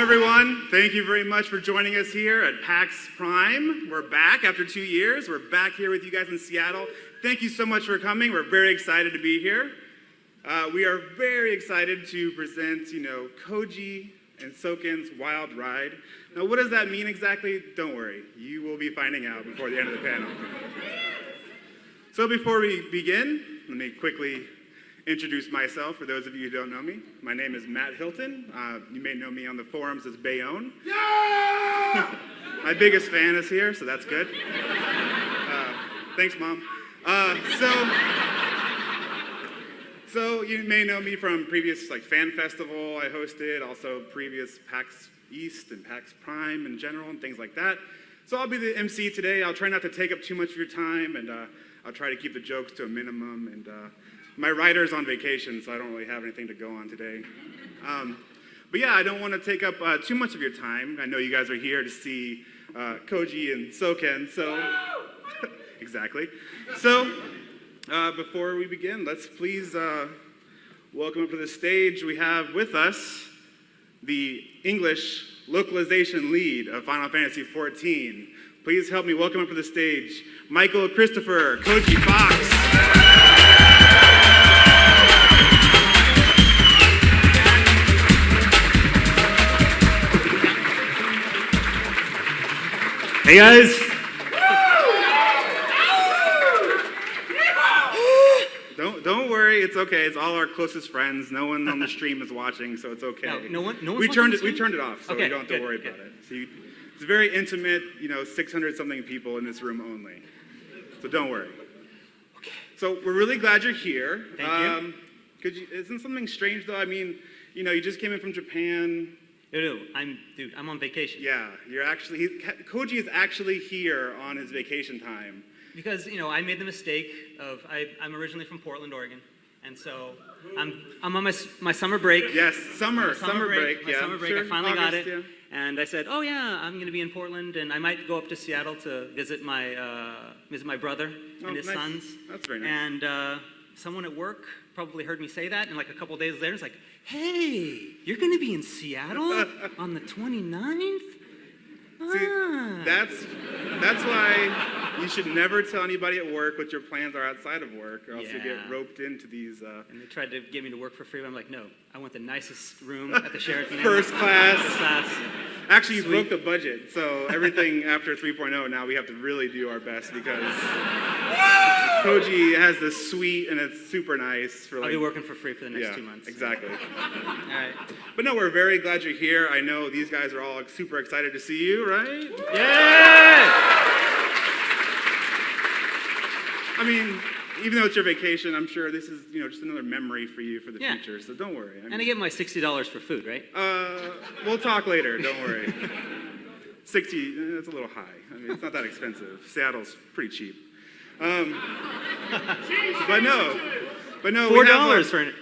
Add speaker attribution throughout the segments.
Speaker 1: everyone. Thank you very much for joining us here at PAX Prime. We're back after 2 years. We're back here with you guys in Seattle. Thank you so much for coming. We're very excited to be here. We are very excited to present, Koji and Soken's Wild Ride. Now, what does that mean exactly? Don't worry. You will be finding out before the end of the panel. So before we begin, let me quickly introduce myself for those of you who don't know me. My name is Matt Hilton. You may know me on the forums as Bayonne. Yeah! My biggest fan is here, so that's good. Thanks, Mom. So you may know me from previous fan festival I hosted, also previous PAX East and PAX Prime in general and things like that. So I'll be the MC today. I'll try not to take up too much of your time, and I'll try to keep the jokes to a minimum. And my writer's on vacation, so I don't really have anything to go on today. But yeah, I don't want to take up too much of your time. I know you guys are here to see Koji and Soken, so exactly. So before we begin, let's please welcome up to the stage. We have with us the English localization lead of Final Fantasy XIV. Please help me welcome up to the stage Michael Christopher, Koji Fox.
Speaker 2: Hey guys!
Speaker 1: Don't worry, it's okay. It's all our closest friends. No one on the stream is watching, so it's okay.
Speaker 2: No one.
Speaker 1: We turned it off, so
Speaker 2: okay,
Speaker 1: we don't have to worry about it. So it's very intimate. 600 something people in this room only. So don't worry.
Speaker 2: Okay.
Speaker 1: So we're really glad you're here.
Speaker 2: Thank
Speaker 1: you. Isn't something strange though? I mean, you just came in from Japan.
Speaker 2: No, I'm on vacation.
Speaker 1: Yeah, Koji is actually here on his vacation time.
Speaker 2: Because, I made the mistake of, I'm originally from Portland, Oregon, and so I'm on my summer break.
Speaker 1: Yes, summer break.
Speaker 2: Summer break,
Speaker 1: Sure.
Speaker 2: I finally got it.
Speaker 1: Yeah.
Speaker 2: And I said, oh yeah, I'm going to be in Portland, and I might go up to Seattle to visit my brother and his sons.
Speaker 1: That's very nice.
Speaker 2: And someone at work probably heard me say that, and like a couple days later, it's like, hey, you're going to be in Seattle on the 29th?
Speaker 1: See, that's why you should never tell anybody at work what your plans are outside of work, or else you'll get roped into these.
Speaker 2: And they tried to get me to work for free, but I'm like, no, I want the nicest room at the Sheraton.
Speaker 1: First class. Actually, you
Speaker 2: Sweet.
Speaker 1: broke the budget, so everything after 3.0 now we have to really do our best because Koji has this suite and it's super nice.
Speaker 2: I'll be working for free for the next 2 months.
Speaker 1: Exactly.
Speaker 2: All right.
Speaker 1: But no, we're very glad you're here. I know these guys are all super excited to see you, right?
Speaker 2: Yeah!
Speaker 1: I mean, even though it's your vacation, I'm sure this is, just another memory for you for the future, so don't worry.
Speaker 2: And I get my $60 for food, right?
Speaker 1: We'll talk later, don't worry. 60, that's a little high. I mean, it's not that expensive. Seattle's pretty cheap. But no,
Speaker 2: $4 for it.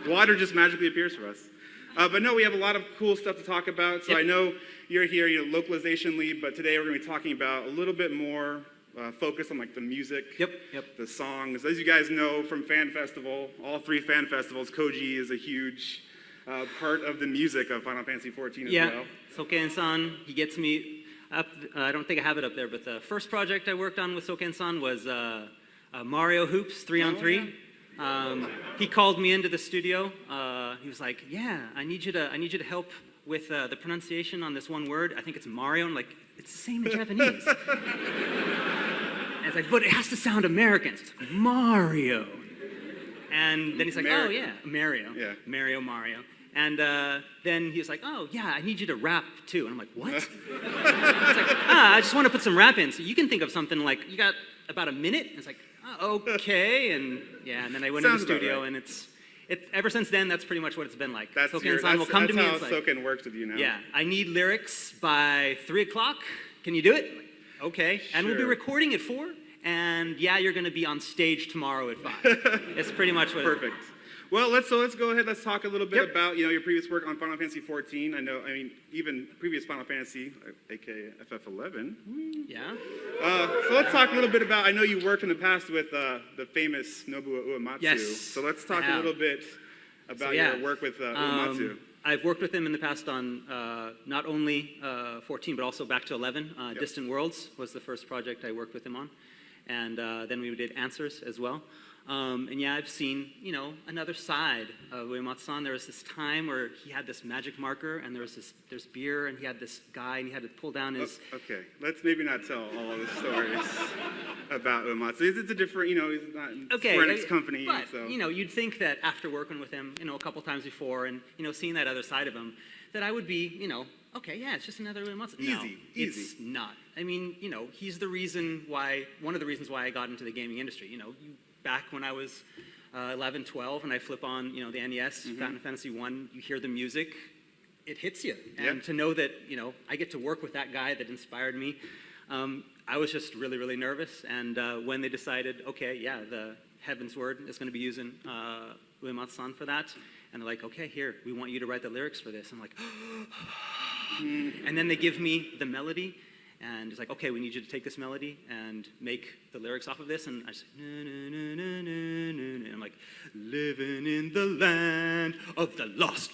Speaker 1: Water just magically appears for us. But no, we have a lot of cool stuff to talk about. So I know you're here, localization lead, but today we're going to be talking about a little bit more focus on the music, the songs. As you guys know from Fan Festival, all 3 Fan Festivals, Koji is a huge part of the music of Final Fantasy XIV as well.
Speaker 2: Soken-san, he gets me up. I don't think I have it up there, but the first project I worked on with Soken-san was Mario Hoops 3-on-3. Yeah. He called me into the studio. He was like, "Yeah, I need you to help with the pronunciation on this one word. I think it's Mario." I'm like, "It's the same in Japanese." And it's like, "But it has to sound American." So it's like, Mario. And then he's like, "Oh yeah, Mario."
Speaker 1: Yeah.
Speaker 2: Mario. And then he was like, "Oh yeah, I need you to rap too." And I'm like, "What?" It's like, I just want to put some rap in. So you can think of something like, you got about a minute? And it's like, okay. And then I went to the studio, and it's ever since then, that's pretty much what it's been like. Soken-san will come to me and
Speaker 1: that's how Soken works with you now.
Speaker 2: Yeah, I need lyrics by 3 o'clock. Can you do it? Like, okay. Sure. And we'll be recording at 4. And you're going to be on stage tomorrow at 5. It's pretty much what.
Speaker 1: Perfect. Well, let's go ahead. Let's talk a little bit about your previous work on Final Fantasy XIV. Even previous Final Fantasy, aka FF11.
Speaker 2: Yeah.
Speaker 1: So let's talk a little bit about. I know you worked in the past with the famous Nobuo Uematsu.
Speaker 2: Yes.
Speaker 1: So let's talk a little bit about your work with Uematsu.
Speaker 2: I've worked with him in the past on not only 14, but also back to 11. Distant Worlds was the first project I worked with him on. And then we did Answers as well. And yeah, I've seen, another side of Uematsu. There was this time where he had this magic marker, and there's beer, and he had this guy, and he had to pull down his...
Speaker 1: Okay, let's maybe not tell all of the stories about Uematsu. It's a different, he's not in Square Enix company.
Speaker 2: But,
Speaker 1: so.
Speaker 2: You'd think that after working with him, a couple times before, and, seeing that other side of him, that I would be, okay, yeah, it's just another Uematsu. No,
Speaker 1: Easy.
Speaker 2: It's not. I mean, he's one of the reasons why I got into the gaming industry. Back when I was 11, 12, and I flip on, the NES, Final Fantasy I, you hear the music, it hits you. And to know that, I get to work with that guy that inspired me, I was just really, really nervous. And when they decided, okay, yeah, the Heaven's Word is going to be using Uematsu for that, and they're like, okay, here, we want you to write the lyrics for this. I'm like, and then they give me the melody. And it's like, okay, we need you to take this melody and make the lyrics off of this. And I just, na, na, na, na, na, na. And I'm like, living in the land of the lost.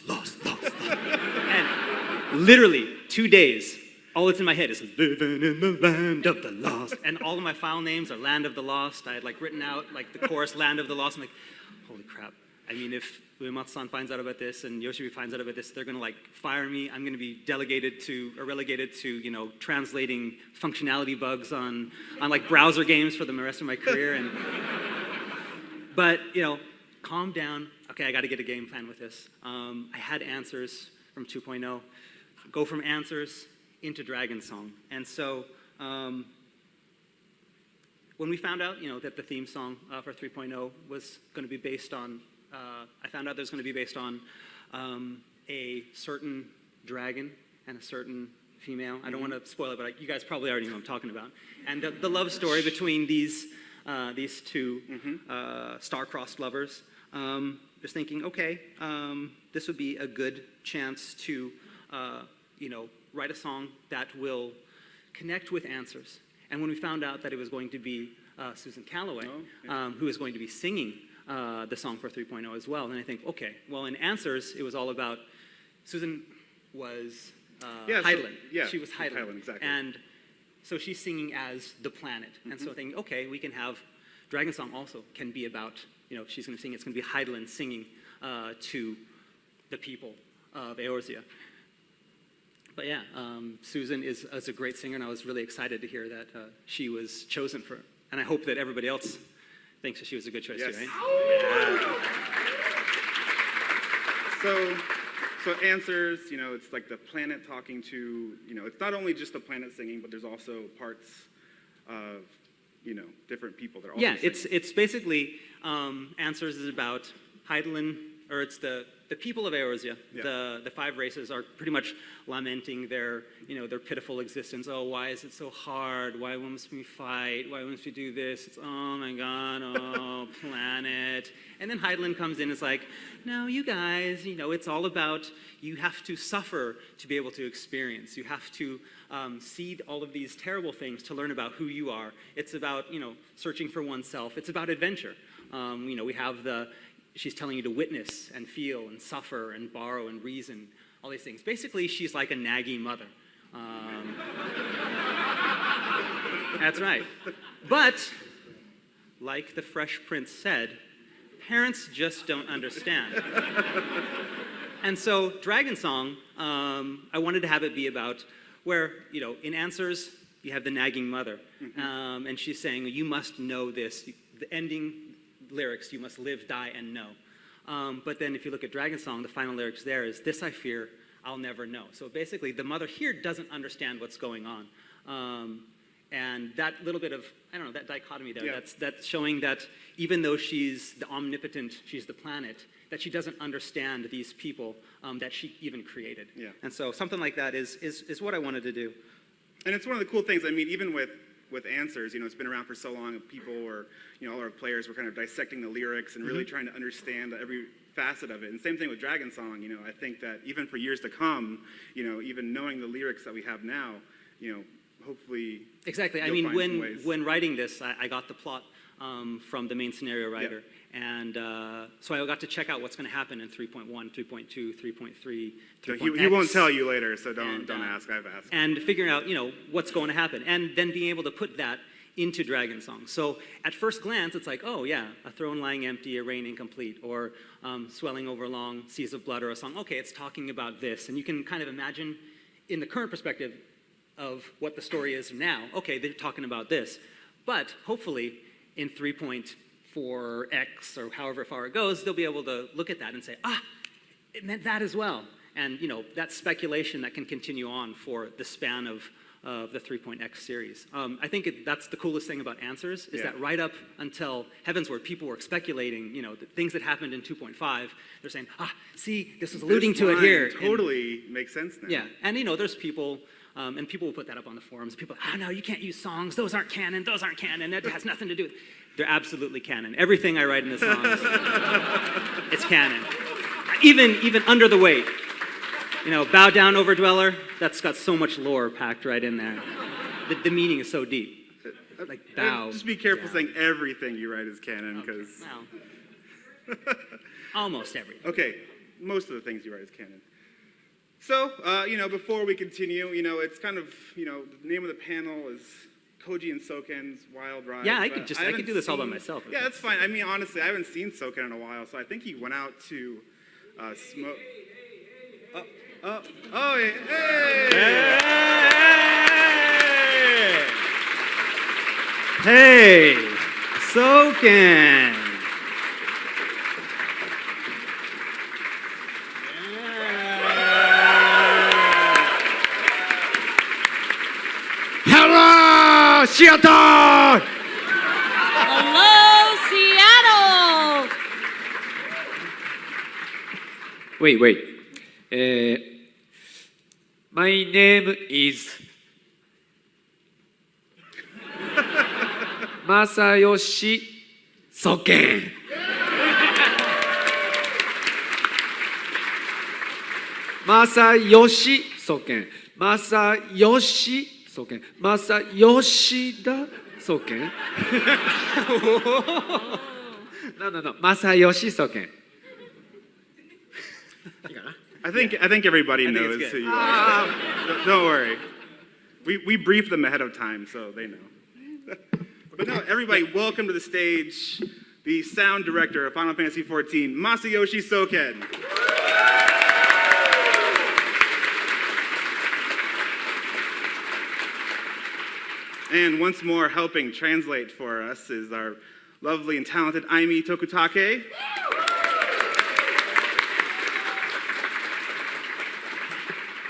Speaker 2: And literally 2 days, all that's in my head is living in the land of the lost. And all of my file names are Land of the Lost. I had written out the chorus, Land of the Lost. I'm like, holy crap. I mean, if Uematsu finds out about this and Yoshimi finds out about this, they're going to fire me. I'm going to be relegated to translating functionality bugs on browser games for the rest of my career. But calm down. Okay, I got to get a game plan with this. I had Answers from 2.0. Go from Answers into Dragon Song. And so when we found out that the theme song for 3.0 was going to be based on I found out there's going to be based on a certain dragon and a certain female. I don't want to spoil it, but you guys probably already know what I'm talking about. And the love story between these two star-crossed lovers. Just thinking, okay, this would be a good chance to, write a song that will connect with Answers. And when we found out that it was going to be Susan Calloway, who was going to be singing the song for 3.0 as well. And I think, okay, well, in Answers, it was all about Susan was Hydaelyn. She was Hydaelyn.
Speaker 1: Exactly.
Speaker 2: And so she's singing as the planet. And so I think, okay, we can have Dragon Song also can be about, if she's going to sing, it's going to be Hydaelyn singing to the people of Eorzea. But yeah, Susan is a great singer, and I was really excited to hear that she was chosen for it. And I hope that everybody else thinks that she was a good choice too, right?
Speaker 1: Yeah. So Answers, it's like the planet talking to, it's not only just the planet singing, but there's also parts of, different people that are also singing.
Speaker 2: It's basically, Answers is about Hydaelyn, or it's the people of Eorzea. The 5 races are pretty much lamenting their pitiful existence. Oh, why is it so hard? Why must we fight? Why must we do this? It's, oh my God, oh, planet. And then Hydaelyn comes in and is like, no, you guys, it's all about, you have to suffer to be able to experience. You have to see all of these terrible things to learn about who you are. It's about, searching for oneself. It's about adventure. We have she's telling you to witness and feel and suffer and borrow and reason, all these things. Basically, she's like a naggy mother. That's right. But, like the Fresh Prince said, parents just don't understand. And so, Dragon Song, I wanted to have it be about where, in Answers, you have the nagging mother. And she's saying, you must know this. The ending lyrics, you must live, die, and know. But then if you look at Dragon Song, the final lyrics there is, this I fear, I'll never know. So basically, the mother here doesn't understand what's going on. And that little bit of, that dichotomy there, that's showing that even though she's the omnipotent, she's the planet, that she doesn't understand these people that she even created. Yeah. And so something like that is what I wanted to do.
Speaker 1: And it's one of the cool things, even with Answers, it's been around for so long, and people or all our players were kind of dissecting the lyrics and really trying to understand every facet of it. And same thing with Dragon Song, I think that even for years to come, even knowing the lyrics that we have now, hopefully...
Speaker 2: Exactly. When writing this, I got the plot from the main scenario writer. And so I got to check out what's going to happen in 3.1, 3.2, 3.3,
Speaker 1: So
Speaker 2: 3.x.
Speaker 1: he won't tell you later, so don't ask. I've asked.
Speaker 2: And figuring out, what's going to happen. And then being able to put that into Dragon Song. So at first glance, it's like, oh yeah, a throne lying empty, a reign incomplete, or swelling over long, seas of blood, or a song. Okay, it's talking about this. And you can kind of imagine in the current perspective of what the story is now, okay, they're talking about this. But hopefully in 3.4x or however far it goes, they'll be able to look at that and say, it meant that as well. And that speculation that can continue on for the span of the 3.x series. I think that's the coolest thing about Answers, is that right up until Heavensward, people were speculating, the things that happened in 2.5. They're saying, see, this was alluding to it here.
Speaker 1: Totally makes sense now.
Speaker 2: Yeah, and there's people, and people will put that up on the forums. People, no, you can't use songs. Those aren't canon. Those aren't canon. It has nothing to do with it. They're absolutely canon. Everything I write in the songs, it's canon. Even Under the Weight. Bow Down Overdweller, that's got so much lore packed right in there. The meaning is so deep. Like bow.
Speaker 1: Just be careful saying everything you write is canon, because...
Speaker 2: Well, almost everything.
Speaker 1: Okay, most of the things you write is canon. So, before we continue, it's kind of, the name of the panel is Koji and Soken's Wild Ride.
Speaker 2: Yeah, I could do this all by myself.
Speaker 1: Yeah, that's fine. I mean, honestly, I haven't seen Soken in a while, so I think he went out to smoke... hey!
Speaker 2: Hey, Soken!
Speaker 3: Hello, Seattle!
Speaker 4: Hello, Seattle!
Speaker 3: Wait. My name is Masayoshi Soken. Masayoshi Soken. Masayoshi Soken. Masayoshida Soken. No. Masayoshi Soken.
Speaker 1: I think everybody knows who you are. Don't worry. We briefed them ahead of time, so they know. But no, everybody, welcome to the stage, the sound director of Final Fantasy XIV, Masayoshi Soken. And once more, helping translate for us is our lovely and talented Aimi Tokutake.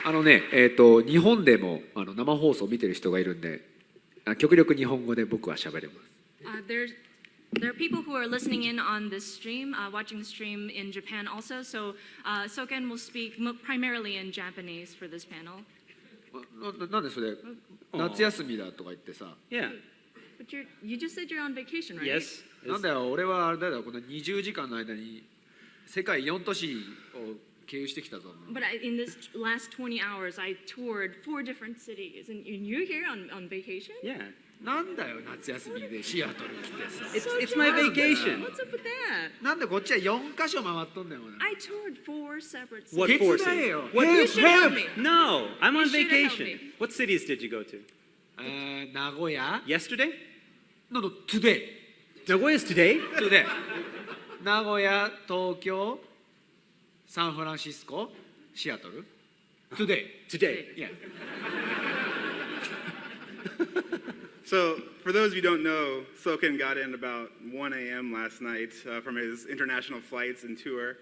Speaker 3: 日本でも生放送を見てる人がいるんで、極力日本語で僕は喋れます。
Speaker 4: There are people who are listening in on this stream, watching the stream in Japan also, so Soken will speak primarily in Japanese for this panel.
Speaker 3: なんでそれ夏休みだとか言ってさ。
Speaker 2: Yeah.
Speaker 4: But you just said you're on vacation, right?
Speaker 2: Yes.
Speaker 3: なんだよ、俺はあれだよ、この20時間の間に世界4都市を経由してきたぞ。
Speaker 4: But in this last 20 hours, I toured 4 different cities, and you're here on vacation?
Speaker 2: Yeah.
Speaker 3: なんだよ、夏休みでシアトル来てさ。
Speaker 2: It's my vacation.
Speaker 4: What's up with that?
Speaker 3: なんでこっちは4カ所回っとんだよ、
Speaker 4: I toured 4 separate cities.
Speaker 2: What 4
Speaker 3: 手伝えよ。
Speaker 2: cities? What?
Speaker 4: You should help me.
Speaker 2: No, I'm on
Speaker 4: You should help
Speaker 2: vacation.
Speaker 4: me.
Speaker 2: What cities did you go to?
Speaker 3: 名古屋
Speaker 2: Yesterday?
Speaker 3: No, today.
Speaker 2: Nagoya's today?
Speaker 3: Today. 名古屋、東京、サンフランシスコ、シアトル。Today.
Speaker 2: Today.
Speaker 3: Yeah.
Speaker 1: So, for those of you who don't know, Soken got in about 1 a.m. last night from his international flights and tour.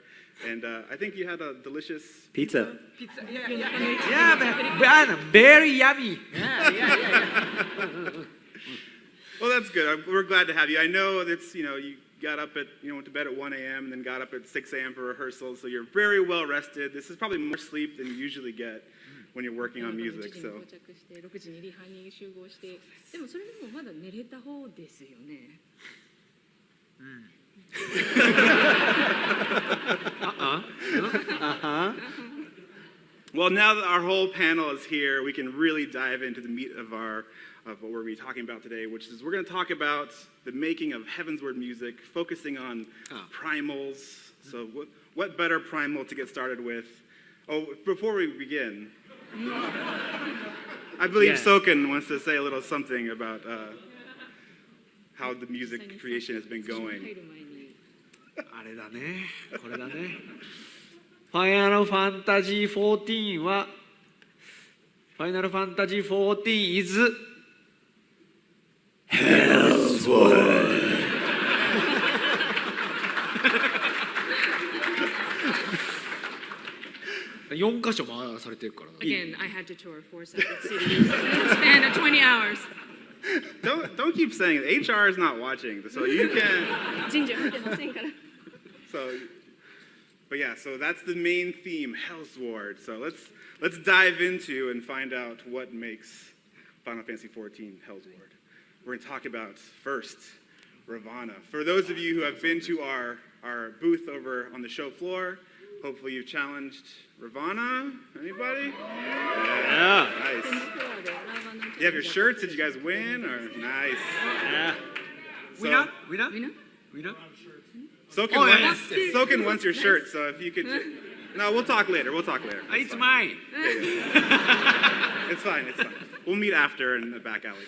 Speaker 1: And I think you had a delicious
Speaker 2: Pizza.
Speaker 3: Pizza. Yeah, man. Very yummy.
Speaker 1: Well, that's good. We're glad to have you. I know that's, you got up at, went to bed at 1 a.m. and then got up at 6 a.m. for rehearsals. So you're very well rested. This is probably more sleep than you usually get when you're working on music. So.
Speaker 4: 6時にリハに集合して、でもそれでもまだ寝れた方ですよね。
Speaker 1: Well, now that our whole panel is here, we can really dive into the meat of what we're going to be talking about today, which is we're going to talk about the making of Heavensward music, focusing on primals. So what better primal to get started with? Oh, before we begin, I believe Soken wants to say a little something about how the music creation has been going.
Speaker 3: あれだね、これだね。Final Fantasy XIV は Final Fantasy XIV is Hellsword 4箇所回されてるからな。
Speaker 4: Again, I had to tour 4 separate cities in the span of 20 hours.
Speaker 1: Don't keep saying it. HR is not watching, so you can.
Speaker 4: 神社見てませんから。
Speaker 1: But yeah, so that's the main theme, Hellsword. So let's dive into and find out what makes Final Fantasy XIV Hellsword. We're going to talk about first Ravana. For those of you who have been to our booth over on the show floor, hopefully you've challenged Ravana. Anybody? Yeah, nice. You have your shirts? Did you guys win? Or nice.
Speaker 2: Yeah.
Speaker 3: Winner?
Speaker 1: Soken wants your shirt, so if you could. No, we'll talk later.
Speaker 3: It's mine.
Speaker 1: It's fine. We'll meet after in the back alley.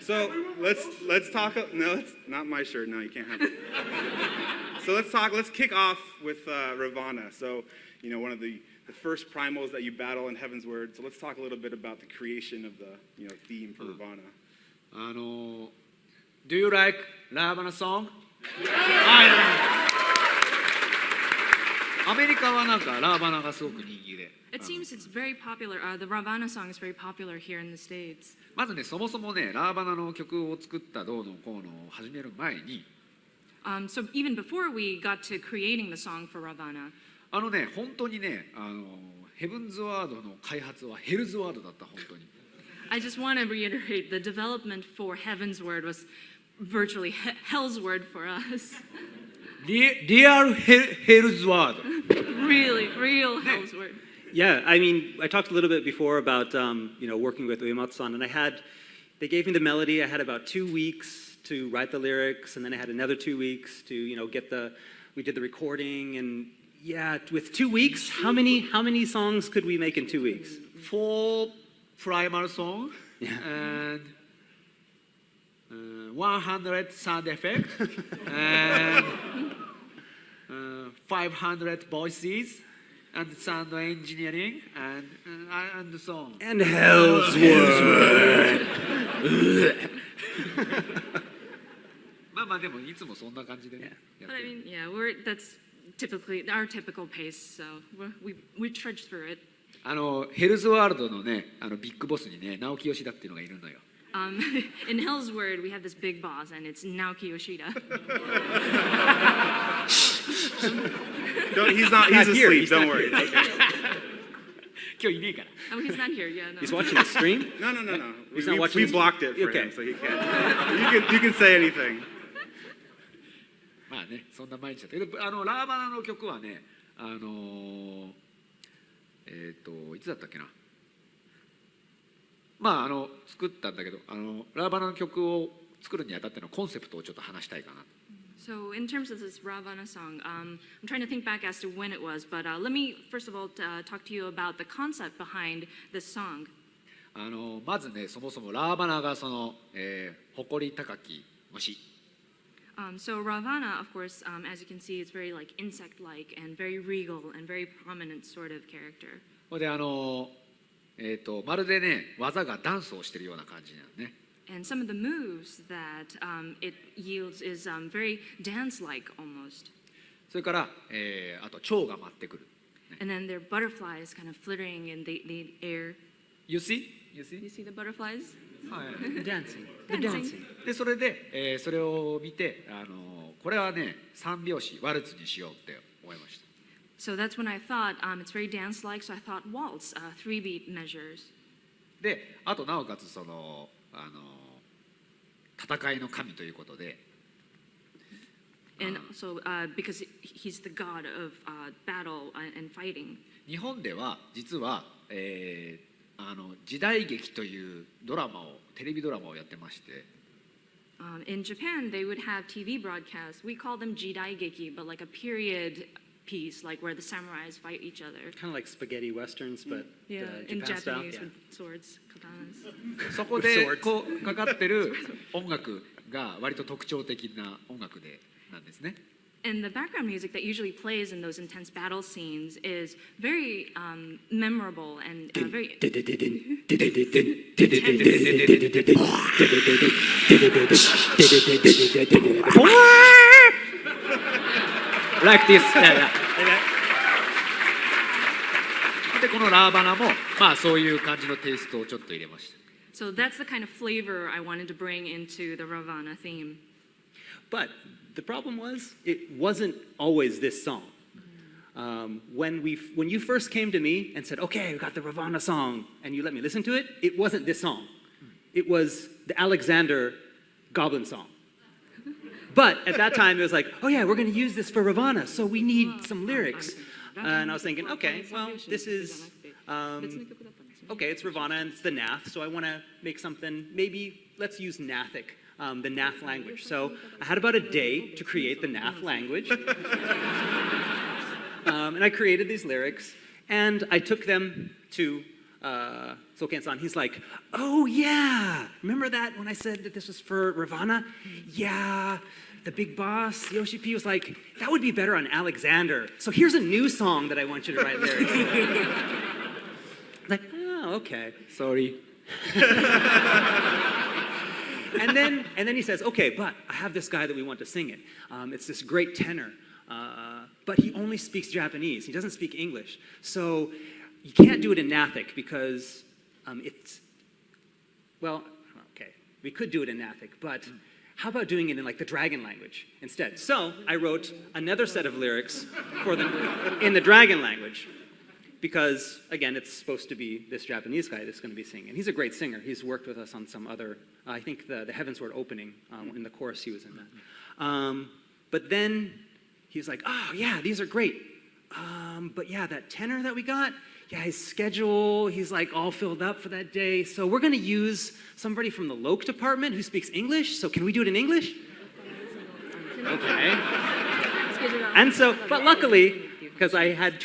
Speaker 1: So let's talk. No, it's not my shirt. No, you can't have it. So let's kick off with Ravana. So, one of the first primals that you battle in Heavensward. So let's talk a little bit about the creation of the theme for Ravana.
Speaker 3: Do you like Ravana song? アメリカはなんかラーバナがすごく人気で。
Speaker 4: It seems it's very popular. The Ravana song is very popular here in the States.
Speaker 3: まずね、そもそもね、ラーバナの曲を作ったどうのこうのを始める前に、
Speaker 4: So even before we got to creating the song for Ravana,
Speaker 3: 本当にね、ヘブンズワードの開発はヘルズワードだった、本当に。
Speaker 4: I just want to reiterate the development for Heavensward was virtually Hell's word for us.
Speaker 3: リアルヘルズワード。
Speaker 4: Really, real Hell's word.
Speaker 2: Yeah, I mean, I talked a little bit before about working with Uematsu, and they gave me the melody. I had about 2 weeks to write the lyrics, and then I had another 2 weeks to we did the recording, and yeah, with 2 weeks, how many songs could we make in 2 weeks?
Speaker 3: 4 primal songs and 100 sound effects and 500 voices and sound engineering and so on.
Speaker 2: And Hellsword.
Speaker 3: まあでもいつもそんな感じでね。
Speaker 4: But I mean, yeah, that's typically our typical pace, so we trudge through it.
Speaker 3: ヘルズワールドのね、ビッグボスにね、直木吉田っていうのがいるのよ。
Speaker 4: In Hell's word, we have this big boss, and it's Naoki Yoshida.
Speaker 1: He's asleep. Don't worry. It's okay.
Speaker 3: 今日いねえから。
Speaker 4: Oh, he's not here. Yeah, no.
Speaker 2: He's watching the stream?
Speaker 1: No.
Speaker 2: He's not watching
Speaker 1: We
Speaker 2: this-
Speaker 1: blocked it for
Speaker 2: Okay.
Speaker 1: him, so he can't. You can say anything.
Speaker 3: まあね、そんな毎日だったけど、ラーバナの曲はね、いつだったっけな。まあ作ったんだけど、ラーバナの曲を作るにあたってのコンセプトをちょっと話したいかな。
Speaker 4: So in terms of this Ravana song, I'm trying to think back as to when it was, but let me first of all talk to you about the concept behind this song.
Speaker 3: まずね、そもそもラーバナが誇り高き虫。
Speaker 4: So Ravana, of course, as you can see, it's very like insect-like and very regal and very prominent sort of character.
Speaker 3: でまるでね、技がダンスをしているような感じなのね。
Speaker 4: And some of the moves that it yields is very dance-like almost.
Speaker 3: それから、あと蝶が舞ってくる。
Speaker 4: And then there are butterflies kind of flittering in the air.
Speaker 3: You see?
Speaker 4: You see the butterflies?
Speaker 3: はい。
Speaker 2: Dancing.
Speaker 4: Dancing.
Speaker 3: でそれで、それを見て、これはね、3拍子ワルツにしようって思いました。
Speaker 4: So that's when I thought it's very dance-like. So I thought waltz, 3-beat measures.
Speaker 3: で、あとなおかつ戦いの神ということで、
Speaker 4: And so, because he's the god of battle and fighting.
Speaker 3: 日本では実は、時代劇というテレビドラマをやってまして、
Speaker 4: In Japan, they would have TV broadcasts. We call them jidaigeki, but like a period piece, like where the samurais fight each other.
Speaker 2: Kind of like spaghetti westerns, but
Speaker 4: Yeah, in
Speaker 2: Japan style.
Speaker 4: Japanese
Speaker 2: Yeah.
Speaker 4: with swords, katanas.
Speaker 3: そこでこうかかってる音楽が割と特徴的な音楽なんですね。
Speaker 4: And the background music that usually plays in those intense battle scenes is very memorable and very.
Speaker 3: Like this. でこのラーバナもまあそういう感じのテイストをちょっと入れました。
Speaker 4: So that's the kind of flavor I wanted to bring into the Ravana theme.
Speaker 2: But the problem was, it wasn't always this song. When you first came to me and said, okay, we got the Ravana song, and you let me listen to it, it wasn't this song. It was the Alexander Goblin song. But at that time, it was like, oh yeah, we're going to use this for Ravana, so we need some lyrics. And I was thinking, okay, well, this is, okay, it's Ravana and it's the Nath, so I want to make something, maybe let's use Nathic. The Nath language. So I had about a day to create the Nath language. And I created these lyrics, and I took them to Soken-san. He's like, oh yeah, remember that when I said that this was for Ravana? Yeah, the big boss, Yoshi P, was like, that would be better on Alexander. So here's a new song that I want you to write lyrics for. Like, oh, okay.
Speaker 3: Sorry.
Speaker 2: And then he says, okay, but I have this guy that we want to sing it. It's this great tenor, but he only speaks Japanese. He doesn't speak English. So you can't do it in Nathic because it's, well, okay, we could do it in Nathic, but how about doing it in like the dragon language instead? So I wrote another set of lyrics in the dragon language. Because, again, it's supposed to be this Japanese guy that's going to be singing. And he's a great singer. He's worked with us on some other, I think the Heavensward opening, in the chorus he was in that. But then he was like, oh, yeah, these are great. But yeah, that tenor that we got, yeah, his schedule, he's like all filled up for that day. So we're going to use somebody from the Loc department who speaks English. So can we do it in English? Okay. And so, but luckily, because I'd had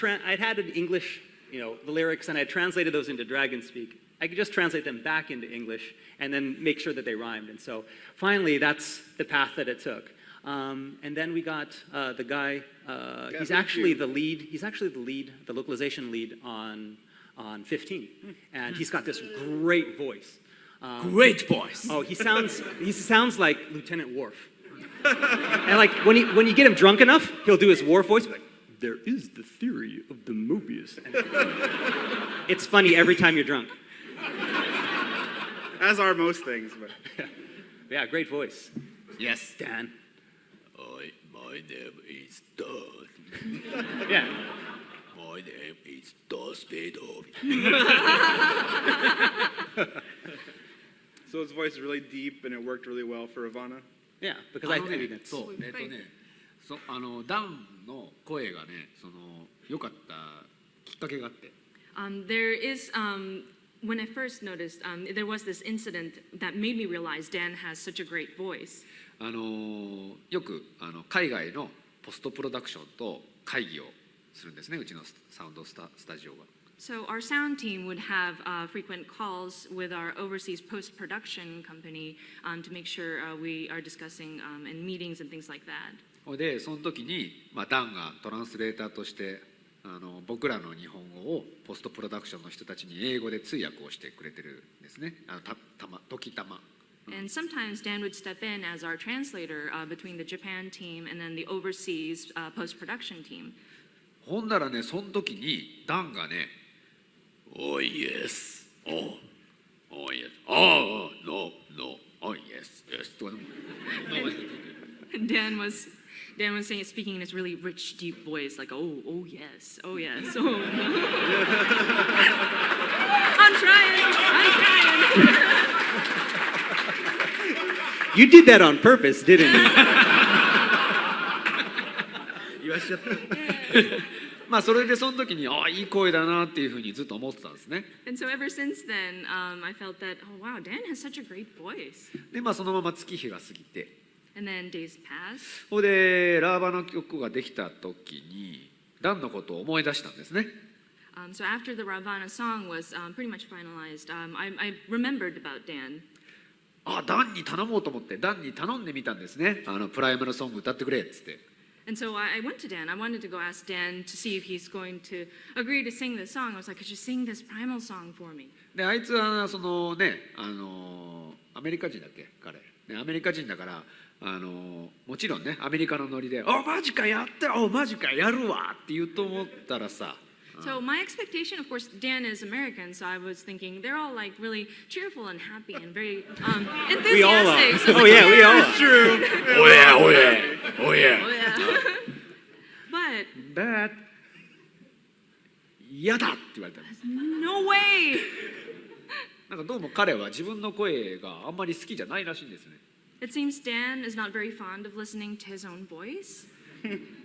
Speaker 2: an English, the lyrics, and I had translated those into Dragon Speak, I could just translate them back into English and then make sure that they rhymed. And so finally, that's the path that it took. And then we got the guy, he's actually the lead, the localization lead on 15. And he's got this great voice.
Speaker 3: Great voice.
Speaker 2: Oh, he sounds like Lieutenant Worf. And like when you get him drunk enough, he'll do his Worf voice, like, there is the theory of the Mobius. It's funny every time you're drunk.
Speaker 1: As are most things, but
Speaker 2: Yeah, great voice.
Speaker 3: Yes.
Speaker 2: Dan.
Speaker 3: My name is Dan.
Speaker 2: Yeah.
Speaker 3: My name is Darth Vader.
Speaker 1: so his voice is really deep and it worked really well for Ravana.
Speaker 2: Yeah, because I think it's
Speaker 3: そうダンの声がね良かったきっかけがあって。
Speaker 4: There is, when I first noticed, there was this incident that made me realize Dan has such a great voice.
Speaker 3: よく海外のポストプロダクションと会議をするんですね、うちのサウンドスタジオは。
Speaker 4: So our sound team would have frequent calls with our overseas post-production company to make sure we are discussing in meetings and things like that.
Speaker 3: でその時に、ダンがトランスレーターとして僕らの日本語をポストプロダクションの人たちに英語で通訳をしてくれてるんですね。時たま。
Speaker 4: And sometimes Dan would step in as our translator between the Japan team and then the overseas post-production team.
Speaker 3: ほんならね、その時にダンがね、Oh yes, oh yes, oh no, oh yes, yes.
Speaker 4: Dan was saying, speaking in his really rich, deep voice, like, oh yes, oh yes, oh. I'm trying.
Speaker 2: You did that on purpose, didn't you?
Speaker 5: しちゃった。
Speaker 3: まあそれでその時にいい声だなっていうふうにずっと思ってたんですね。
Speaker 4: And so ever since then, I felt that, oh wow, Dan has such a great voice.
Speaker 3: でまあそのまま月日が過ぎて、
Speaker 4: And then days pass.
Speaker 3: それでラーバの曲ができた時にダンのことを思い出したんですね。
Speaker 4: So after the Ravana song was pretty much finalized, I remembered about Dan.
Speaker 3: ダンに頼もうと思ってダンに頼んでみたんですね。プライムのソング歌ってくれっつって。
Speaker 4: And so I went to Dan. I wanted to go ask Dan to see if he's going to agree to sing this song. I was like, could you sing this primal song for me?
Speaker 3: であいつはそのねアメリカ人だっけ彼、ね、アメリカ人だからもちろんねアメリカのノリでマジかやってマジかやるわって言うと思ったらさ。
Speaker 4: So my expectation, of course, Dan is American, so I was thinking they're all like really cheerful and happy and very enthusiastic.
Speaker 2: We all are.
Speaker 4: So I was
Speaker 2: Oh
Speaker 4: like,
Speaker 2: yeah, we all are.
Speaker 1: It's true.
Speaker 3: Oh yeah, oh yeah, oh yeah.
Speaker 4: Oh, yeah. But
Speaker 3: But 嫌だって言われたんです。
Speaker 4: no way.
Speaker 3: なんかどうも彼は自分の声があんまり好きじゃないらしいんですね。
Speaker 4: It seems Dan is not very fond of listening to his own voice.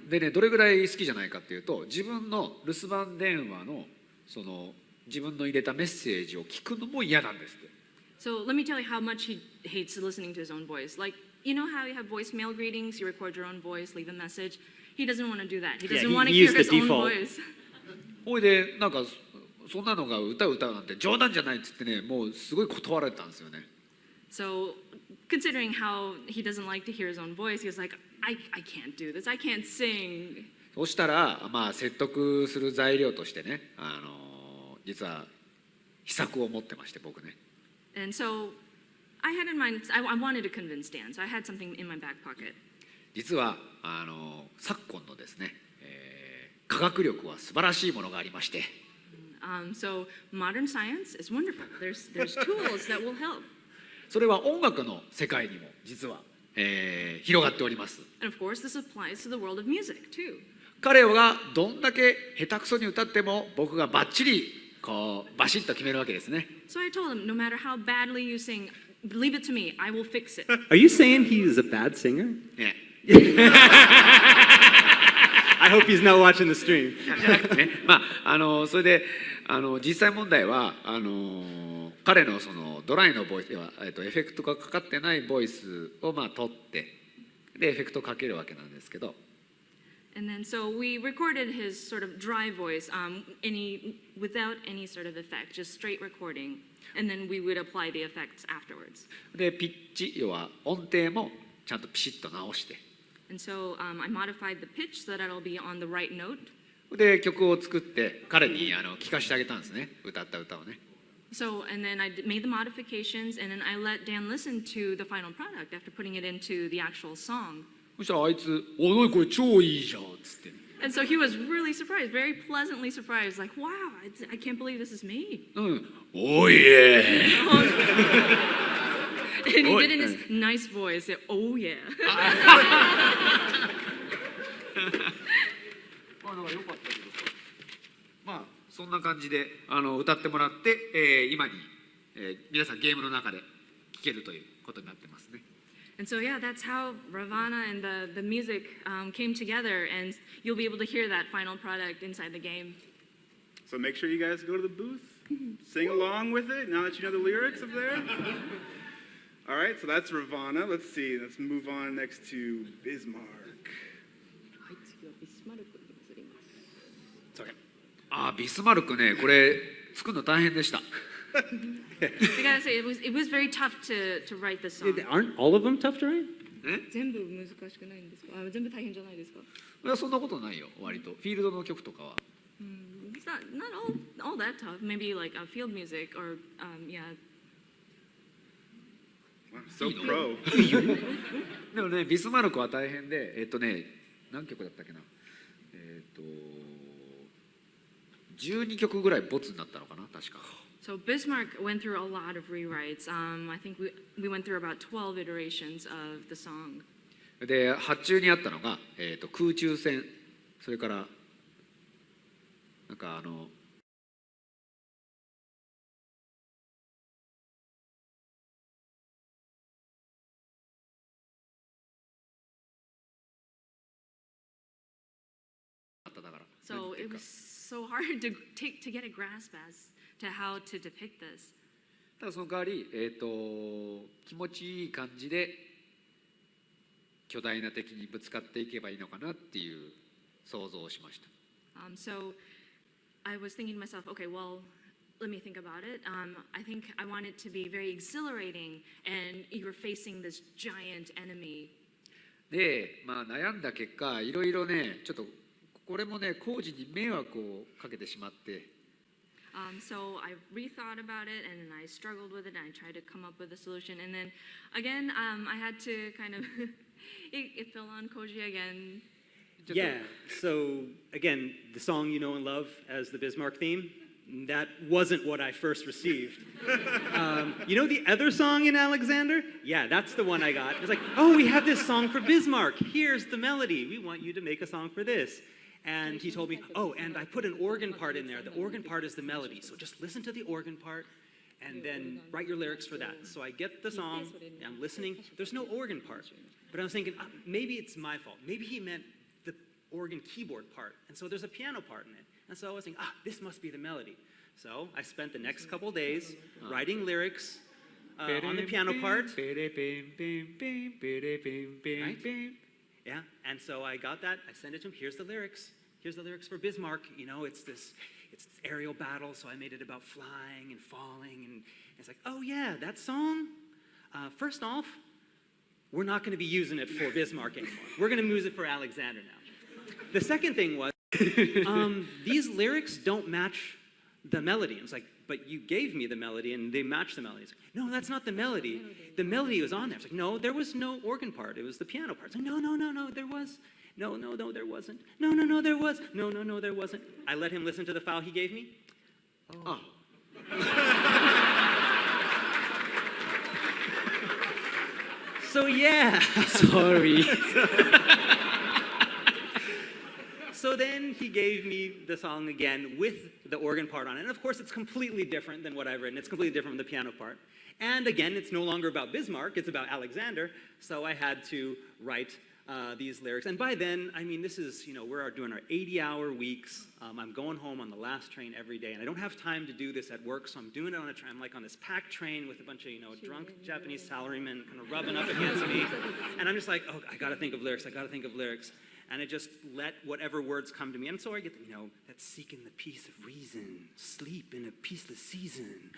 Speaker 3: でねどれぐらい好きじゃないかっていうと自分の留守番電話のその自分の入れたメッセージを聞くのも嫌なんですって。
Speaker 4: So let me tell you how much he hates listening to his own voice. Like, you know how you have voicemail greetings, you record your own voice, leave a message? He doesn't want to do that. He doesn't
Speaker 2: he
Speaker 4: want to hear
Speaker 2: used
Speaker 4: his
Speaker 2: the
Speaker 4: own
Speaker 2: default.
Speaker 4: voice.
Speaker 3: ほいでなんかそんなのが歌うなんて冗談じゃないっつってねもうすごい断られたんですよね。
Speaker 4: So considering how he doesn't like to hear his own voice, he was like, I can't do this. I can't sing.
Speaker 3: そうしたらまあ説得する材料としてね実は秘策を持ってまして僕ね。
Speaker 4: And so I had in mind, I wanted to convince Dan, so I had something in my back pocket.
Speaker 3: 実は昨今のですね、科学力は素晴らしいものがありまして。
Speaker 4: So modern science is wonderful. There's tools that will help.
Speaker 3: それは音楽の世界にも実は、広がっております。
Speaker 4: And of course, this applies to the world of music too.
Speaker 3: 彼がどんだけ下手くそに歌っても僕がバッチリこうバシッと決めるわけですね。
Speaker 4: So I told him, no matter how badly you sing, leave it to me. I will fix it.
Speaker 2: Are you saying he's a bad singer?
Speaker 3: ね
Speaker 2: I hope he's not watching the stream.
Speaker 3: じゃなくてね、まあそれで実際問題は彼のそのドライのボイスは、エフェクトがかかってないボイスをまあ取ってでエフェクトかけるわけなんですけど。
Speaker 4: And then so we recorded his sort of dry voice, without any sort of effect, just straight recording. And then we would apply the effects afterwards.
Speaker 3: でピッチ要は音程もちゃんとピシッと直して。
Speaker 4: And so I modified the pitch so that it'll be on the right note.
Speaker 3: で曲を作って彼に聞かせてあげたんですね歌った歌をね。
Speaker 4: So, and then I made the modifications, and then I let Dan listen to the final product after putting it into the actual song.
Speaker 3: そしたらあいつ「おいこれ超いいじゃん」っつって。
Speaker 4: And so he was really surprised, very pleasantly surprised, like, wow, I can't believe this is me.
Speaker 3: うん「おいえ
Speaker 4: And he did it in his nice voice, oh yeah.
Speaker 3: まあだからよかったけどまあそんな感じで歌ってもらって、今に、皆さんゲームの中で聴けるということになってますね。
Speaker 4: And so, yeah, that's how Ravana and the music came together, and you'll be able to hear that final product inside the game.
Speaker 1: So make sure you guys go to the booth, sing along with it now that you know the lyrics up there. All right, so that's Ravana. Let's see. Let's move on next to Bismarck. It's okay.
Speaker 3: ビスマルクねこれ作るの大変でした。
Speaker 4: I gotta say, it was very tough to write this song.
Speaker 2: Aren't all of them tough to write?
Speaker 4: 全部難しくないんですか？全部大変じゃないですか？
Speaker 3: いやそんなことないよ割とフィールドの曲とかは。
Speaker 4: It's not all that tough. Maybe like field music or yeah.
Speaker 1: Wow, so pro.
Speaker 3: でもねビスマルクは大変で何曲だったっけな12曲ぐらいボツになったのかな確か。
Speaker 4: So Bismarck went through a lot of rewrites. I think we went through about 12 iterations of the song.
Speaker 3: で発注にあったのが、空中戦それからなんか
Speaker 4: So it was so hard to get a grasp as to how to depict this.
Speaker 3: ただその代わり、気持ちいい感じで巨大な敵にぶつかっていけばいいのかなっていう想像をしました。
Speaker 4: So I was thinking to myself, okay, well, let me think about it. I think I want it to be very exhilarating, and you're facing this giant enemy.
Speaker 3: で、悩んだ結果、いろいろね、ちょっとこれもね、工事に迷惑をかけてしまって。
Speaker 4: So I rethought about it, and I struggled with it, and I tried to come up with a solution. And then again, I had to kind of, it fell on Koji again.
Speaker 2: Yeah, so again, the song you know and love as the Bismarck theme, that wasn't what I first received. You know the other song in Alexander? Yeah, that's the one I got. It's like, oh, we have this song for Bismarck. Here's the melody. We want you to make a song for this. And he told me, oh, and I put an organ part in there. The organ part is the melody. So just listen to the organ part and then write your lyrics for that. So I get the song, I'm listening. There's no organ part. But I was thinking, maybe it's my fault. Maybe he meant the organ keyboard part. And so there's a piano part in it. And so I was thinking, this must be the melody. So I spent the next couple days writing lyrics on the piano part. Right? Yeah, and so I got that. I sent it to him. Here's the lyrics. Here's the lyrics for Bismarck. You know, it's this aerial battle, so I made it about flying and falling. And it's like, oh yeah, that song. First off, we're not going to be using it for Bismarck anymore. We're going to use it for Alexander now. The second thing was, these lyrics don't match the melody. It's like, but you gave me the melody and they match the melody. It's like, no, that's not the melody. The melody was on there. It's like, no, there was no organ part. It was the piano part. It's like, no, there was. No, there wasn't. No, there was. No, there wasn't. I let him listen to the file he gave me. Oh. So yeah.
Speaker 3: Sorry.
Speaker 2: So then he gave me the song again with the organ part on it. And of course, it's completely different than what I've written. It's completely different from the piano part. And again, it's no longer about Bismarck. It's about Alexander. So I had to write these lyrics. And by then, I mean, this is, we're doing our 80-hour weeks. I'm going home on the last train every day. And I don't have time to do this at work. So I'm doing it on a train. I'm like on this packed train with a bunch of, drunk Japanese salarymen kind of rubbing up against me. And I'm just like, oh, I got to think of lyrics. And I just let whatever words come to me. And so I get, that seeking the peace of reason, sleep in a peaceless season,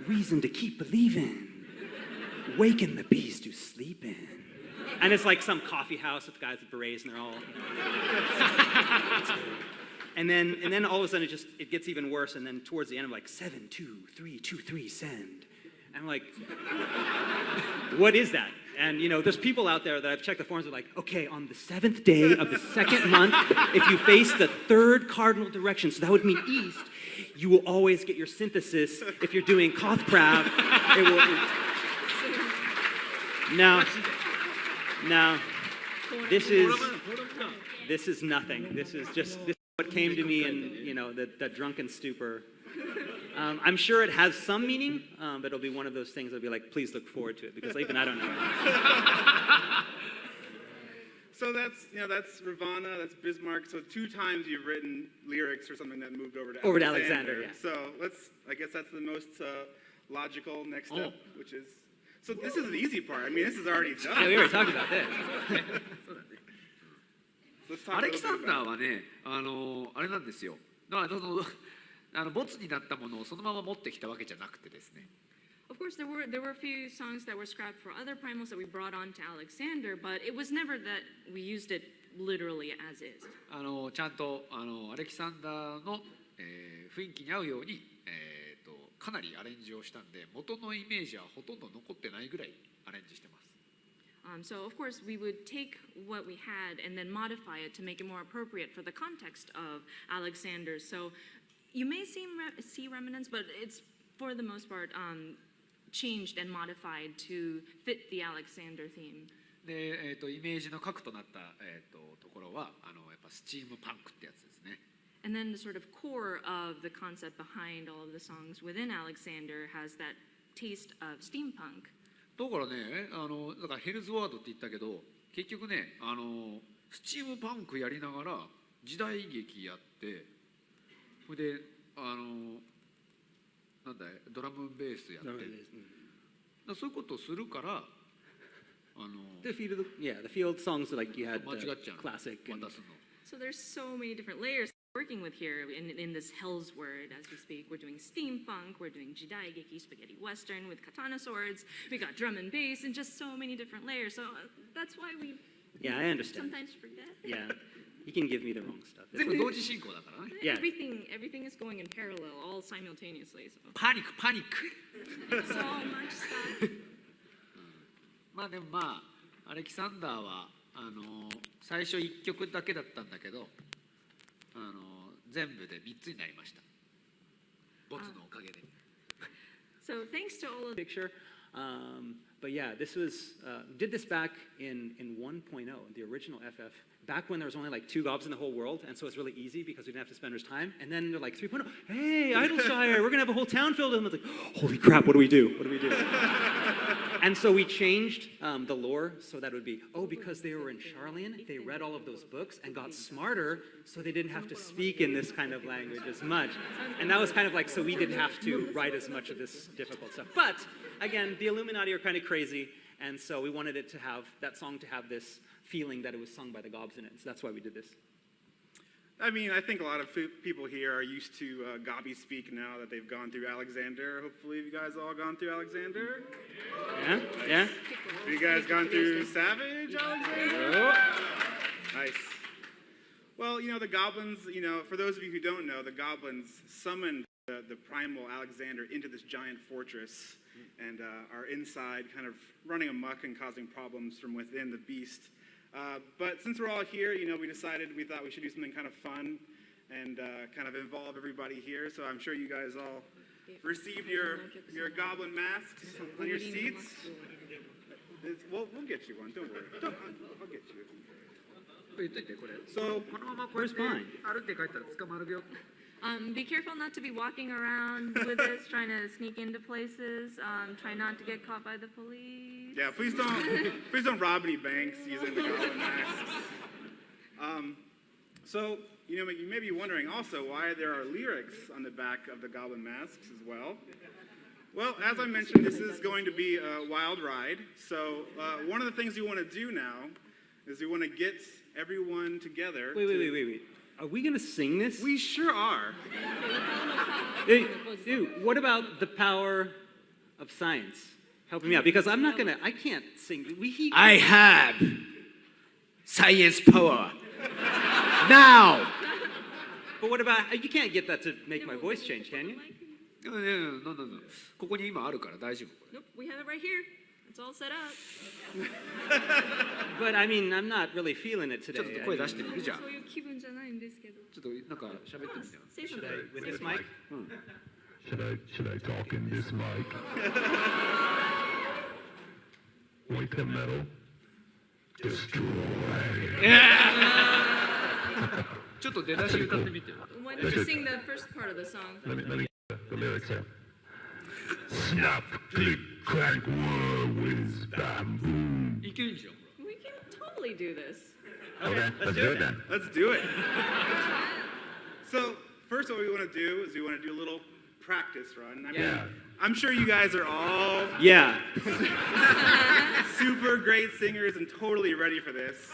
Speaker 2: reason to keep believing, waken the beast to sleep in. And it's like some coffee house with guys with berets, and they're all. And then all of a sudden it gets even worse. And then towards the end, I'm like 7, 2, 3, 2, 3, send. And I'm like, what is that? And there's people out there that I've checked the forums. They're like, okay, on the 7th day of the 2nd month, if you face the 3rd cardinal direction, so that would mean east, you will always get your synthesis. If you're doing Kothcraft, it will. Now, this is nothing. This is what came to me in the drunken stupor. I'm sure it has some meaning, but it'll be one of those things I'll be like, please look forward to it, because even I don't know.
Speaker 1: So that's Ravana, that's Bismarck. So 2 times you've written lyrics or something that moved over to Alexander.
Speaker 2: Yeah.
Speaker 1: So I guess that's the most logical next step, which is, so this is the easy part. I mean, this is already done.
Speaker 2: Yeah, we already talked about this.
Speaker 1: Let's talk
Speaker 3: アレキサンダーはね、あれなんですよ。ボツになったものをそのまま持ってきたわけじゃなくてですね。
Speaker 4: Of course, there were a few songs that were scrapped for other primals that we brought on to Alexander, but it was never that we used it literally as is.
Speaker 3: ちゃんとアレキサンダーの、雰囲気に合うように、かなりアレンジをしたんで、元のイメージはほとんど残ってないぐらいアレンジしてます。
Speaker 4: So of course we would take what we had and then modify it to make it more appropriate for the context of Alexander. So you may see remnants, but it's for the most part changed and modified to fit the Alexander theme.
Speaker 3: で、イメージの核となった、ところはやっぱスチームパンクってやつですね。
Speaker 4: And then the sort of core of the concept behind all of the songs within Alexander has that taste of steampunk.
Speaker 3: だからね、だからヘルズワードって言ったけど、結局ね、スチームパンクやりながら時代劇やってそれでなんだいドラムベースやってそういうことをするから
Speaker 2: The field songs like you had
Speaker 3: 間違っちゃう
Speaker 2: classic.
Speaker 3: 渡すの
Speaker 4: So there's so many different layers we're working with here in this Hell's Word as we speak. We're doing steampunk, we're doing jidaigeki, spaghetti western with katana swords, we got drum and bass, and just so many different layers. So that's why we
Speaker 2: Yeah, I understand.
Speaker 4: sometimes forget.
Speaker 2: Yeah, you can give me the wrong stuff.
Speaker 3: 全部同時進行だからね
Speaker 2: Yeah.
Speaker 4: Everything is going in parallel, all simultaneously. So,
Speaker 3: パニックパニック
Speaker 4: so much stuff.
Speaker 3: まあでもアレキサンダーは最初1曲だけだったんだけど全部で3つになりましたボツのおかげで
Speaker 4: So thanks to all of
Speaker 2: Picture. But yeah, this was did this back in 1.0, the original FF. Back when there was only like 2 gobs in the whole world, and so it's really easy because we didn't have to spend our time. And then they're like 3.0, hey, Idleshire, we're gonna have a whole town filled with them. It's like, holy crap, what do we do? What do we do? And so we changed the lore so that it would be, because they were in Charlian, they read all of those books and got smarter, so they didn't have to speak in this kind of language as much. And that was kind of like, so we didn't have to write as much of this difficult stuff. But again, the Illuminati are kind of crazy, and so we wanted it to have that song to have this feeling that it was sung by the gobs in it. So that's why we did this.
Speaker 1: I mean, I think a lot of people here are used to Gabi speak now that they've gone through Alexander. Hopefully, you guys all gone through Alexander.
Speaker 2: Yeah, yeah.
Speaker 1: Have you guys gone through Savage Alexander? Nice. Well, the goblins, for those of you who don't know, the goblins summoned the primal Alexander into this giant fortress and are inside kind of running amok and causing problems from within the beast. But since we're all here, we thought we should do something kind of fun and kind of involve everybody here. So I'm sure you guys all received your goblin masks on your seats. We'll get you one, don't worry. I'll get you.
Speaker 3: 言っといてこれ
Speaker 1: So,
Speaker 3: このままこうやって
Speaker 2: Where's mine?
Speaker 3: 歩いて帰ったら捕まるよ
Speaker 4: Be careful not to be walking around with this, trying to sneak into places. Try not to get caught by the police.
Speaker 1: yeah, please don't rob any banks using the goblin masks. So, you may be wondering also why there are lyrics on the back of the goblin masks as well. Well, as I mentioned, this is going to be a wild ride. So, one of the things we want to do now is we want to get everyone together.
Speaker 2: Wait. Are we gonna sing this?
Speaker 1: We sure are.
Speaker 2: Dude, what about the power of science? Helping me out, because I can't sing.
Speaker 3: I have science power now
Speaker 2: But what about, you can't get that to make my voice change, can you?
Speaker 3: No. ここに今あるから大丈夫
Speaker 4: Nope, we have it right here. It's all set up.
Speaker 2: But I mean, I'm not really feeling it
Speaker 3: ち
Speaker 2: today.
Speaker 3: ょっと声出してみるじゃあ
Speaker 4: そういう気分じゃないんですけど。
Speaker 3: ちょっとなんか喋ってみてよ
Speaker 4: Say something.
Speaker 2: With this mic?
Speaker 5: Should I talk in this mic? Wake the metal. Destroy.
Speaker 3: ちょっと出だし歌ってみてよ
Speaker 4: Why don't you sing the first part of the song?
Speaker 5: Let me get the lyrics here. Snap, click, crack, whir, whiz, bam, boom.
Speaker 3: いけるんじゃん
Speaker 4: We can totally do this.
Speaker 5: Okay, let's do it then.
Speaker 1: Let's do it. So, first what we want to do is we want to do a little practice run. I mean,
Speaker 5: Yeah.
Speaker 1: I'm sure you guys are all
Speaker 2: Yeah.
Speaker 1: super great singers and totally ready for this.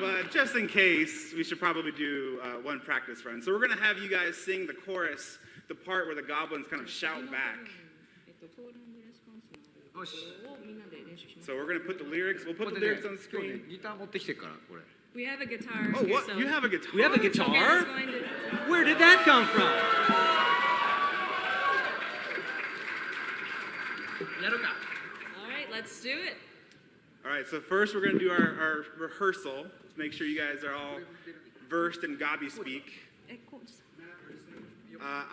Speaker 1: But just in case, we should probably do one practice run. So we're going to have you guys sing the chorus, the part where the goblins kind of shout back.
Speaker 3: よし
Speaker 1: So we're going to put the lyrics, we'll
Speaker 3: こ
Speaker 1: put
Speaker 3: れ
Speaker 1: the
Speaker 3: ね
Speaker 1: lyrics on
Speaker 3: 今日
Speaker 1: screen.
Speaker 3: ねギター持ってきてからこれ
Speaker 4: We have a guitar.
Speaker 1: Oh,
Speaker 4: here,
Speaker 1: what?
Speaker 4: so
Speaker 1: You have a guitar?
Speaker 2: We have a
Speaker 4: Soken is
Speaker 2: guitar?
Speaker 4: going to-
Speaker 2: Where did that come from?
Speaker 3: やるか
Speaker 4: All right, let's do it.
Speaker 1: All right, so first we're going to do our rehearsal. Let's make sure you guys are all versed in Gabi speak.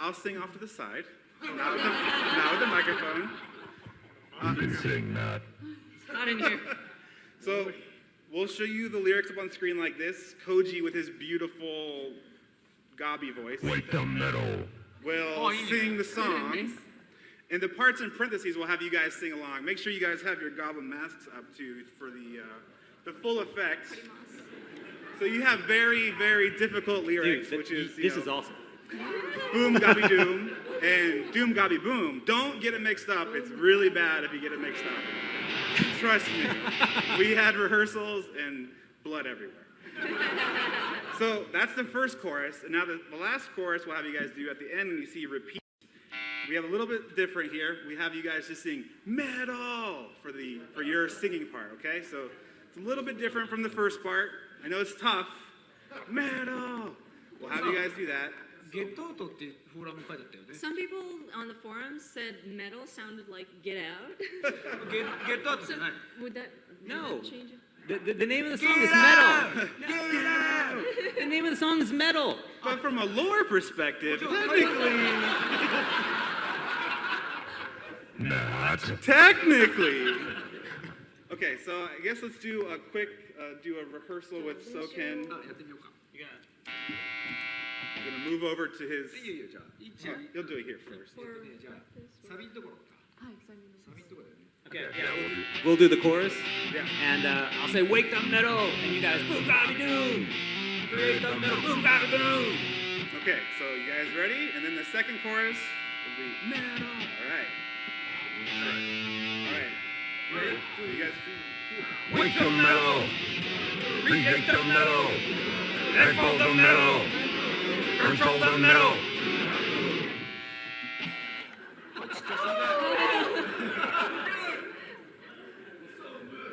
Speaker 1: I'll sing off to the side, not with the microphone.
Speaker 5: You can sing that.
Speaker 4: It's hot in here.
Speaker 1: So we'll show you the lyrics up on screen like this. Koji, with his beautiful Gabi voice,
Speaker 5: Wake the metal.
Speaker 1: will sing the song. And the parts in parentheses will have you guys sing along. Make sure you guys have your goblin masks up too for the full effect. So you have very, very difficult lyrics,
Speaker 2: Dude,
Speaker 1: which is
Speaker 2: this is awesome.
Speaker 1: boom gobby doom and doom gobby boom. Don't get it mixed up. It's really bad if you get it mixed up. Trust me. We had rehearsals and blood everywhere. So that's the first chorus, and now the last chorus we'll have you guys do at the end when you see repeat. We have a little bit different here. We have you guys just sing metal for your singing part, okay? So it's a little bit different from the first part. I know it's tough. Metal. We'll have you guys do that.
Speaker 3: ゲットアウトってフォーラムに書いてあったよね。
Speaker 4: Some people on the forums said metal sounded like get out.
Speaker 3: ゲットアウトじゃない。
Speaker 4: Would that
Speaker 2: No.
Speaker 4: change it?
Speaker 2: The name of the song is metal. The name of the song is metal.
Speaker 1: But from a lore perspective, technically,
Speaker 5: Not.
Speaker 1: Okay, so I guess let's do a quick rehearsal with Soken.
Speaker 3: やってみようか。
Speaker 1: I'm gonna move over to his.
Speaker 3: いいよじゃあ。一
Speaker 1: Oh,
Speaker 3: 応
Speaker 1: you'll do it here first.
Speaker 3: じゃあサビのところか。サビのところだよね。
Speaker 2: Okay, yeah, we'll do the chorus,
Speaker 1: Yeah.
Speaker 2: and I'll say wake the metal, and you guys boom gobby doom. Wake the metal, boom gobby boom.
Speaker 1: Okay, so you guys ready? And then the second chorus will be metal. All right. All right. Ready? You guys.
Speaker 5: Wake the metal. Remake the metal. Echo the metal. Control the metal.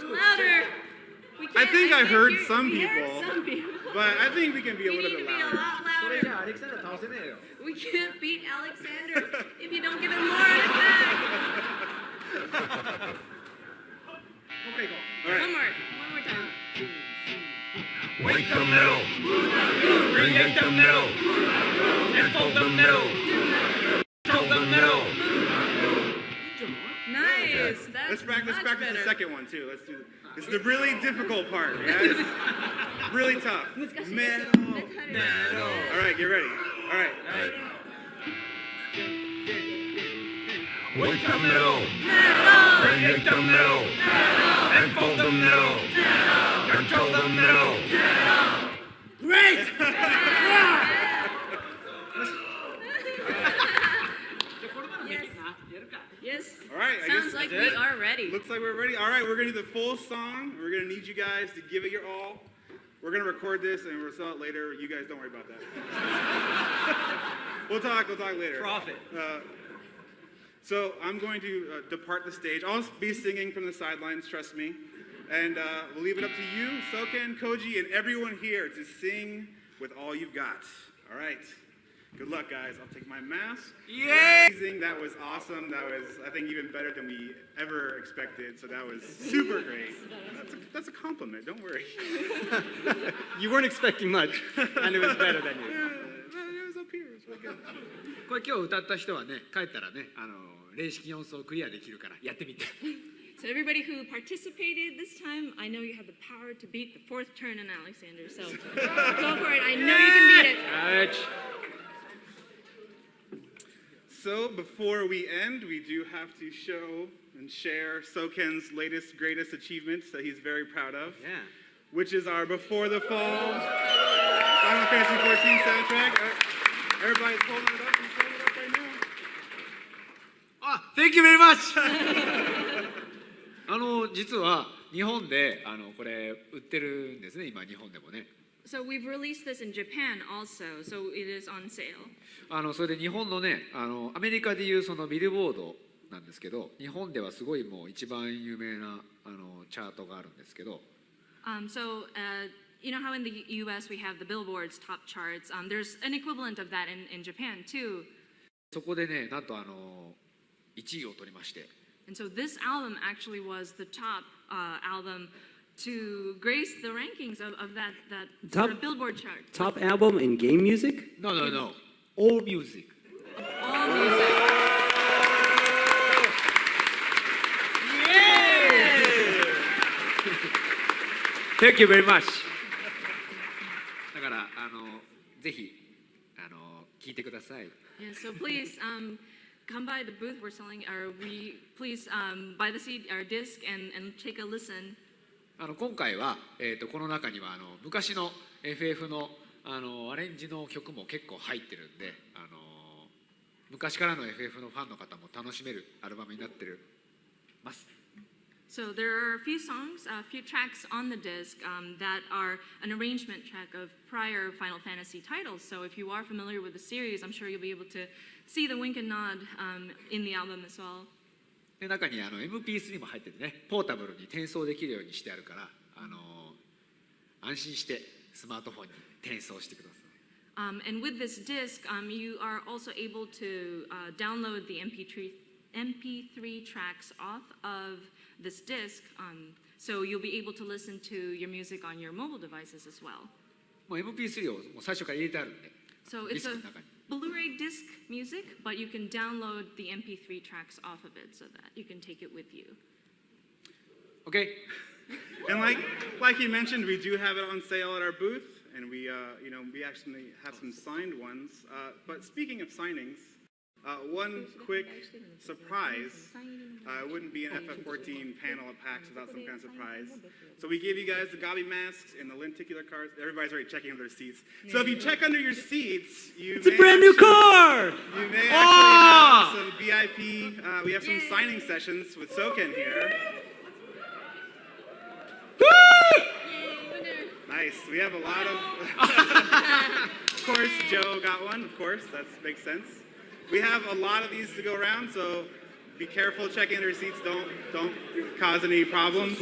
Speaker 4: Louder. We
Speaker 1: I
Speaker 4: can't-
Speaker 1: think I heard
Speaker 4: you-
Speaker 1: some
Speaker 4: we heard
Speaker 1: people.
Speaker 4: some people.
Speaker 1: But I think we can be a
Speaker 4: We
Speaker 1: little
Speaker 4: need
Speaker 1: bit
Speaker 4: to be a
Speaker 1: louder.
Speaker 4: lot
Speaker 3: それ
Speaker 4: louder.
Speaker 3: じゃあアレクサンダー倒せねえよ。
Speaker 4: We can't beat Alexander if you don't give him more in it back.
Speaker 3: もう一回行こう。
Speaker 1: All right.
Speaker 4: One more time.
Speaker 5: Wake the metal. Remake the metal. Echo the metal. Control the metal.
Speaker 4: Nice. That's
Speaker 1: Let's practice
Speaker 4: much
Speaker 1: the
Speaker 4: better.
Speaker 1: second one too. Let's do. This is the really difficult part, guys. Really tough. Metal. All right, get ready. All right.
Speaker 5: Wake the metal. Remake the metal. Echo the metal. Control the metal.
Speaker 1: Great.
Speaker 4: Yes.
Speaker 1: All right. I
Speaker 4: Sounds
Speaker 1: guess
Speaker 4: like
Speaker 1: that's
Speaker 4: we
Speaker 1: it.
Speaker 4: are ready.
Speaker 1: Looks like we're ready. All right, we're gonna do the full song. We're gonna need you guys to give it your all. We're gonna record this and we'll sell it later. You guys don't worry about that. We'll talk later.
Speaker 2: Profit.
Speaker 1: So I'm going to depart the stage. I'll be singing from the sidelines, trust me. And we'll leave it up to you, Soken, Koji, and everyone here to sing with all you've got. All right. Good luck, guys. I'll take my mask.
Speaker 3: Yay!
Speaker 1: Amazing. That was awesome. That was, I think, even better than we ever expected. So that was super great. That's a compliment. Don't worry.
Speaker 2: You weren't expecting much, and it was better than you.
Speaker 1: It was up here. It's really good.
Speaker 3: これ今日歌った人はね、帰ったらね、霊式4層クリアできるからやってみて。
Speaker 4: So everybody who participated this time, I know you have the power to beat the fourth turn in Alexander. So go for it. I know you can beat it.
Speaker 2: Ouch.
Speaker 1: So before we end, we do have to show and share Soken's latest, greatest achievements that he's very proud of,
Speaker 2: Yeah.
Speaker 1: which is our Before the Fall Final Fantasy XIV soundtrack. Everybody's holding it up and showing it up right now.
Speaker 3: あ、Thank you very much! 実は日本でこれ売ってるんですね、今日本でもね。
Speaker 4: So we've released this in Japan also, so it is on sale.
Speaker 3: それで日本のね、アメリカでいうそのビルボードなんですけど、日本ではすごいもう一番有名なチャートがあるんですけど、
Speaker 4: You know how in the US we have the Billboard's top charts? There's an equivalent of that in Japan too.
Speaker 3: そこでね、なんと1位を取りまして。
Speaker 4: And so this album actually was the top album to grace the rankings of that sort of Billboard chart.
Speaker 2: Top album in game music?
Speaker 3: No, no, no. All music.
Speaker 4: All music.
Speaker 3: Thank you very much. だからぜひ聞いてください。
Speaker 4: Yeah, so please come by the booth we're selling, or please buy the CD, our disc, and take a listen.
Speaker 3: 今回はこの中には昔の FF のアレンジの曲も結構入ってるんで、昔からの FF のファンの方も楽しめるアルバムになってます。
Speaker 4: So there are a few songs, a few tracks on the disc that are an arrangement track of prior Final Fantasy titles. So if you are familiar with the series, I'm sure you'll be able to see the wink and nod in the album as well.
Speaker 3: で中にMP3 も入っててね、ポータブルに転送できるようにしてあるから、安心してスマートフォンに転送してください。
Speaker 4: And with this disc, you are also able to download the MP3 tracks off of this disc, so you'll be able to listen to your music on your mobile devices as well.
Speaker 3: もう MP3 をもう最初から入れてあるんで、
Speaker 4: So
Speaker 3: ディ
Speaker 4: it's
Speaker 3: スク
Speaker 4: a
Speaker 3: の中に。
Speaker 4: Blu-ray disc music, but you can download the MP3 tracks off of it so that you can take it with you.
Speaker 3: OK?
Speaker 1: And like you mentioned, we do have it on sale at our booth, and we actually have some signed ones. But speaking of signings, one quick surprise. It wouldn't be an FF14 panel at PAX without some kind of surprise. So we gave you guys the Gabi masks and the lenticular cards. Everybody's already checking under their seats. So if you check under your seats,
Speaker 2: It's a brand new car!
Speaker 1: You may actually have some VIP. We have some signing sessions with Soken here. Nice. We have a lot of. Of course, Joe got one. Of course, that makes sense. We have a lot of these to go around, so be careful checking under seats. Don't cause any problems.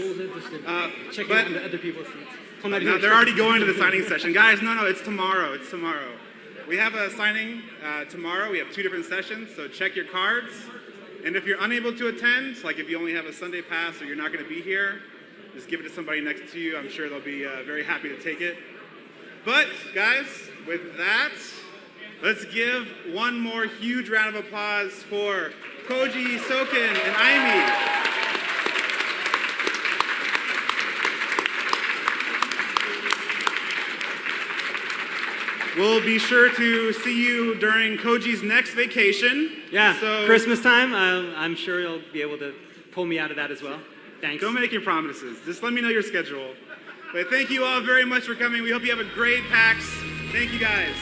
Speaker 2: Checking
Speaker 1: but-
Speaker 2: on the other people's seats.
Speaker 1: No, they're already going to the signing session. Guys, no, it's tomorrow. It's tomorrow. We have a signing tomorrow. We have 2 different sessions, so check your cards. And if you're unable to attend, like if you only have a Sunday pass or you're not going to be here, just give it to somebody next to you. I'm sure they'll be very happy to take it. But, guys, with that, let's give one more huge round of applause for Koji Soken and Aimi. We'll be sure to see you during Koji's next vacation.
Speaker 2: Yeah,
Speaker 1: So
Speaker 2: Christmas time, I'm sure you'll be able to pull me out of that as well. Thanks.
Speaker 1: don't make your promises. Just let me know your schedule. But thank you all very much for coming. We hope you have a great PAX. Thank you, guys.